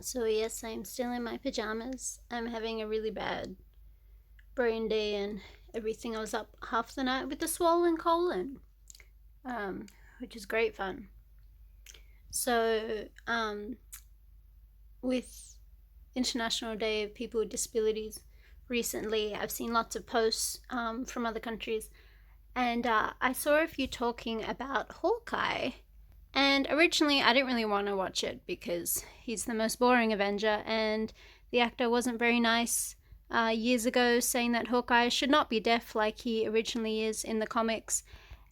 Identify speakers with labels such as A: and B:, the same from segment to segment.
A: So yes, I'm still in my pajamas. I'm having a really bad brain day and everything. I was up half the night with a swollen colon, which is great fun. So with International Day of People with Disabilities recently, I've seen lots of posts from other countries, and I saw a few talking about Hawkeye. And originally, I didn't really want to watch it because he's the most boring Avenger, and the actor wasn't very nice years ago, saying that Hawkeye should not be deaf like he originally is in the comics,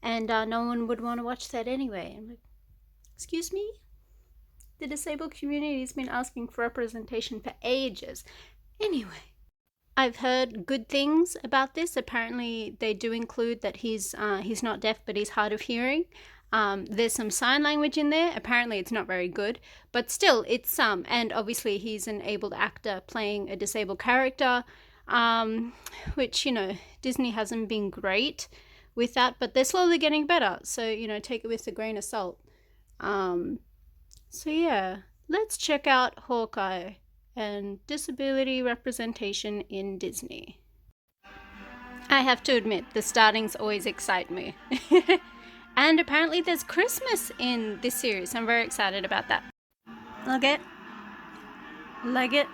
A: and no one would want to watch that anyway. I'm like, excuse me? The disabled community has been asking for representation for ages. Anyway, I've heard good things about this. Apparently, they do include that he's not deaf, but he's hard of hearing. There's some sign language in there. Apparently, it's not very good, but still, it's some. And obviously, he's an abled actor playing a disabled character, which, you know, Disney hasn't been great with that, but they're slowly getting better. So, you know, take it with a grain of salt. So yeah, let's check out Hawkeye and disability representation in Disney. I have to admit, the startings always excite me. And apparently there's Christmas in this series. I'm very excited about that. Like it? Like it?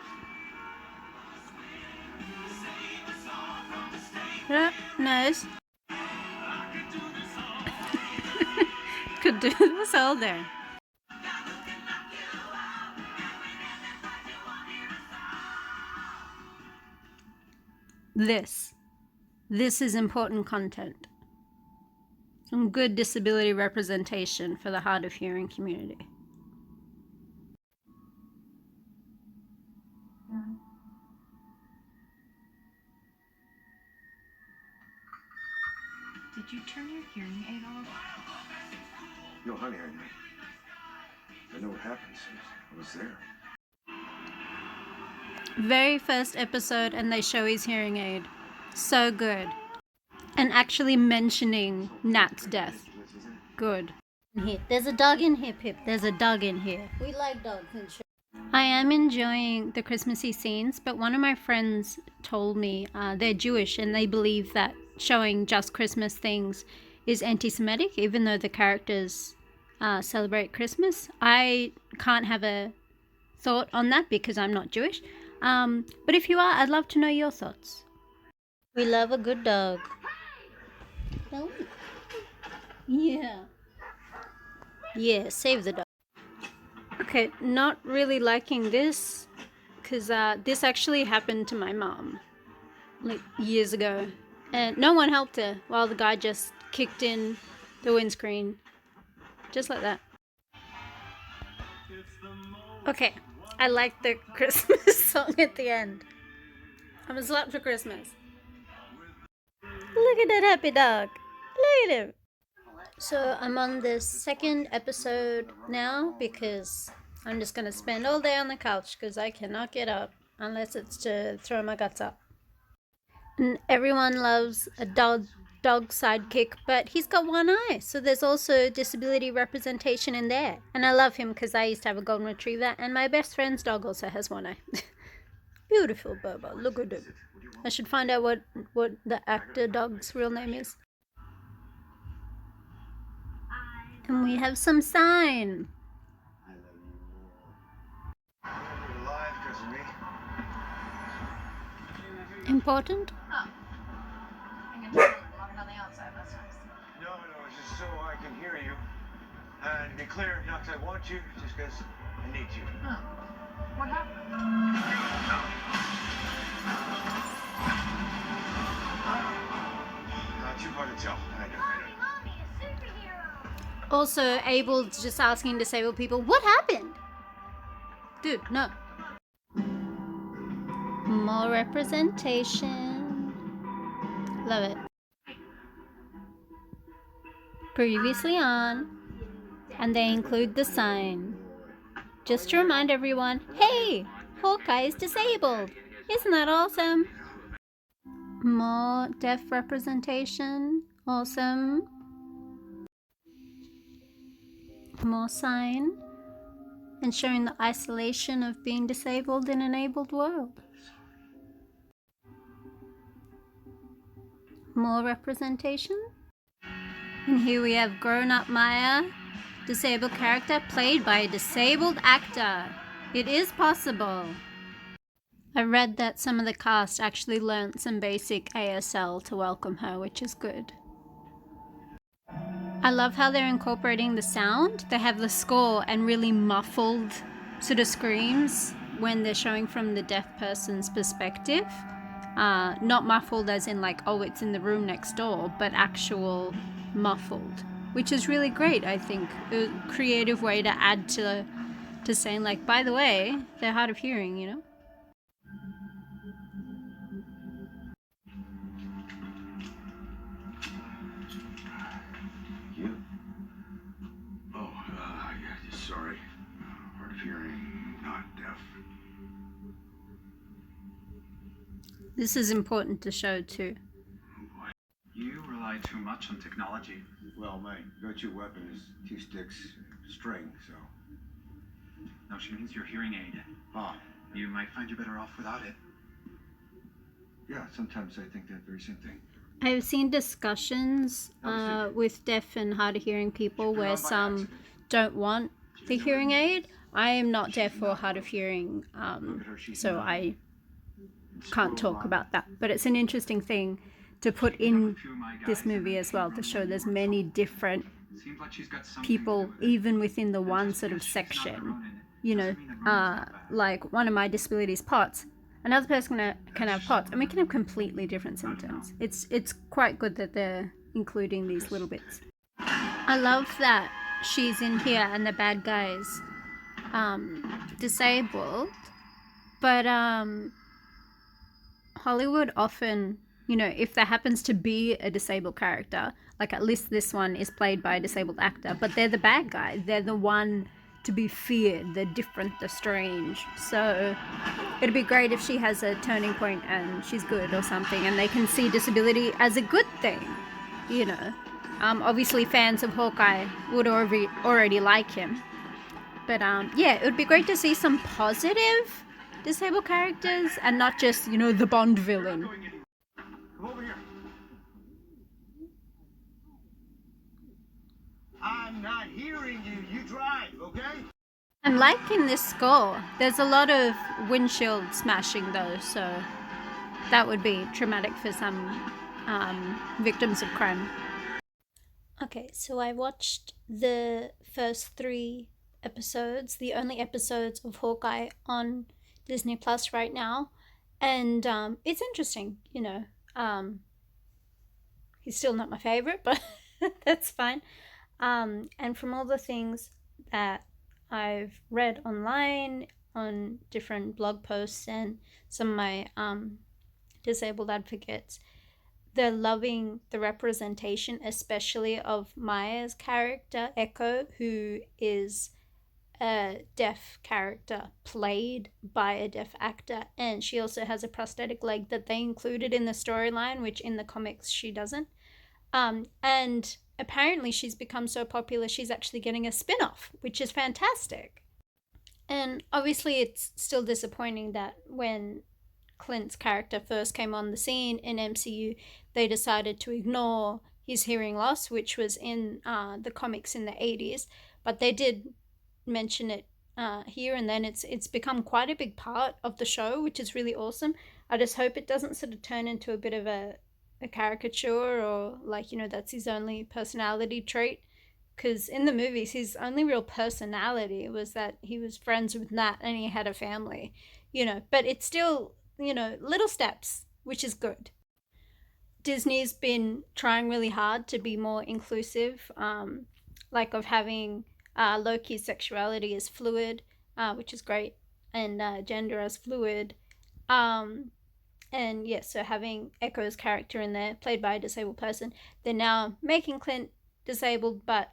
A: Yeah, nice. Could do this all day. This is important content. Some good disability representation for the hard of hearing community.
B: Did you turn your hearing aid off?
C: No, honey, I know what happened. I was there.
A: Very first episode, and they show his hearing aid. So good. And actually mentioning Nat's death. Good. Here. There's a dog in here, Pip. There's a dog in here. We like dogs and shit. I am enjoying the Christmassy scenes, but one of my friends told me they're Jewish and they believe that showing just Christmas things is anti-Semitic, even though the characters celebrate Christmas. I can't have a thought on that because I'm not Jewish. But if you are, I'd love to know your thoughts. We love a good dog. Oh. Yeah. Yeah, save the dog. Okay, not really liking this because this actually happened to my mom like years ago, and no one helped her while the guy just kicked in the windscreen just like that. Okay, I like the Christmas song at the end. I'm a slut for Christmas. Look at that happy dog. Look at him. So I'm on the second episode now because I'm just going to spend all day on the couch because I cannot get up unless it's to throw my guts up. And everyone loves a dog sidekick, but he's got one eye, so there's also disability representation in there. And I love him because I used to have a golden retriever, and my best friend's dog also has one eye. Beautiful Boba, look at him. I should find out what the actor dog's real name is. And we have some sign. Important?
B: Oh. I can just walking on the outside, that's nice.
C: No, it's just so I can hear you. And to be clear, not because I want you, just because I need you.
B: Oh. What happened?
C: Too hard to tell. I know.
B: Mommy, a superhero.
A: Also, able just asking disabled people, what happened? Dude, no. More representation. Love it. Previously on, and they include the sign. Just to remind everyone, hey, Hawkeye is disabled. Isn't that awesome? More deaf representation. Awesome. More sign. and showing the isolation of being disabled in an abled world. More representation. And here we have grown-up Maya, disabled character played by a disabled actor. It is possible. I read that some of the cast actually learnt some basic ASL to welcome her, which is good. I love how they're incorporating the sound. They have the score and really muffled sort of screams when they're showing from the deaf person's perspective. Not muffled as in like, oh, it's in the room next door, but actual muffled, which is really great, I think. A creative way to add to saying like, by the way, they're hard of hearing, you know?
C: You? Oh, yeah, sorry. Hard of hearing, not deaf.
D: This is important to show too.
E: You rely too much on technology.
C: Well, my go-to weapon is 2 sticks, string, so.
E: No, she means your hearing aid.
C: Ah,
E: You might find you're better off without it.
C: yeah, sometimes I think that very same thing.
A: I've seen discussions with deaf and hard of hearing people where some don't want the hearing aid. I am not deaf or hard of hearing, so I can't talk about that. But it's an interesting thing to put in this movie as well, to show there's many different people, even within the one sort of section. You know, like one of my disabilities, POTS. Another person can have POTS, and we can have completely different symptoms. It's quite good that they're including these little bits. I love that she's in here and the bad guy's disabled, but Hollywood often, you know, if there happens to be a disabled character, like at least this one is played by a disabled actor, but they're the bad guy. They're the one to be feared. They're different, they're strange. So it'd be great if she has a turning point and she's good or something, and they can see disability as a good thing, you know. Obviously fans of Hawkeye would already like him. But yeah, it would be great to see some positive disabled characters and not just, you know, the Bond villain.
C: Come over here. I'm not hearing you. You drive, okay?
A: I'm liking this score. There's a lot of windshield smashing though, so that would be traumatic for some victims of crime. Okay, so I watched the first 3 episodes, the only episodes of Hawkeye on Disney Plus right now, and it's interesting, you know. He's still not my favorite, but that's fine. And from all the things that I've read online on different blog posts and some of my disabled advocates, they're loving the representation, especially of Maya's character, Echo, who is a deaf character played by a deaf actor, and she also has a prosthetic leg that they included in the storyline, which in the comics she doesn't. And apparently she's become so popular she's actually getting a spin-off, which is fantastic. And obviously it's still disappointing that when Clint's character first came on the scene in MCU, they decided to ignore his hearing loss, which was in the comics in the 80s, but they did mention it here, and then it's become quite a big part of the show, which is really awesome. I just hope it doesn't sort of turn into a bit of a caricature, or like, you know, that's his only personality trait, because in the movies his only real personality was that he was friends with Nat and he had a family, you know. But it's still, you know, little steps, which is good. Disney's been trying really hard to be more inclusive, like of having Loki's sexuality as fluid, which is great, and gender as fluid. And yeah, so having Echo's character in there, played by a disabled person. They're now making Clint disabled, but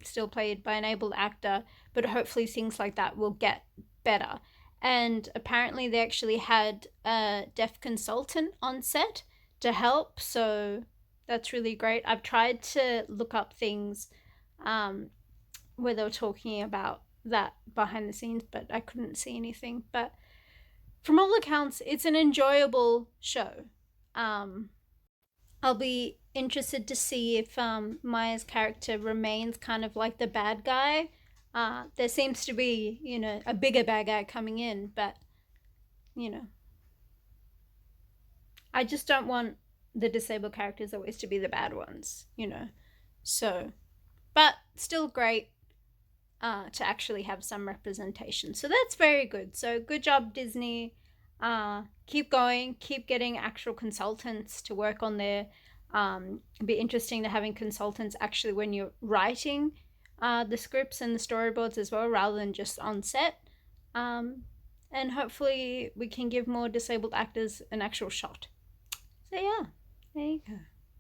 A: still played by an able actor. But hopefully things like that will get better. And apparently they actually had a deaf consultant on set to help, so that's really great. I've tried to look up things where they were talking about that behind the scenes, but I couldn't see anything. But from all accounts, it's an enjoyable show. I'll be interested to see if Maya's character remains kind of like the bad guy. There seems to be, you know, a bigger bad guy coming in, but, you know, I just don't want the disabled characters always to be the bad ones, you know. So, but still great to actually have some representation. So that's very good. So good job, Disney. Keep going, keep getting actual consultants to work on their it'd be interesting to having consultants actually when you're writing the scripts and the storyboards as well, rather than just on set. And hopefully we can give more disabled actors an actual shot. So yeah, there you go.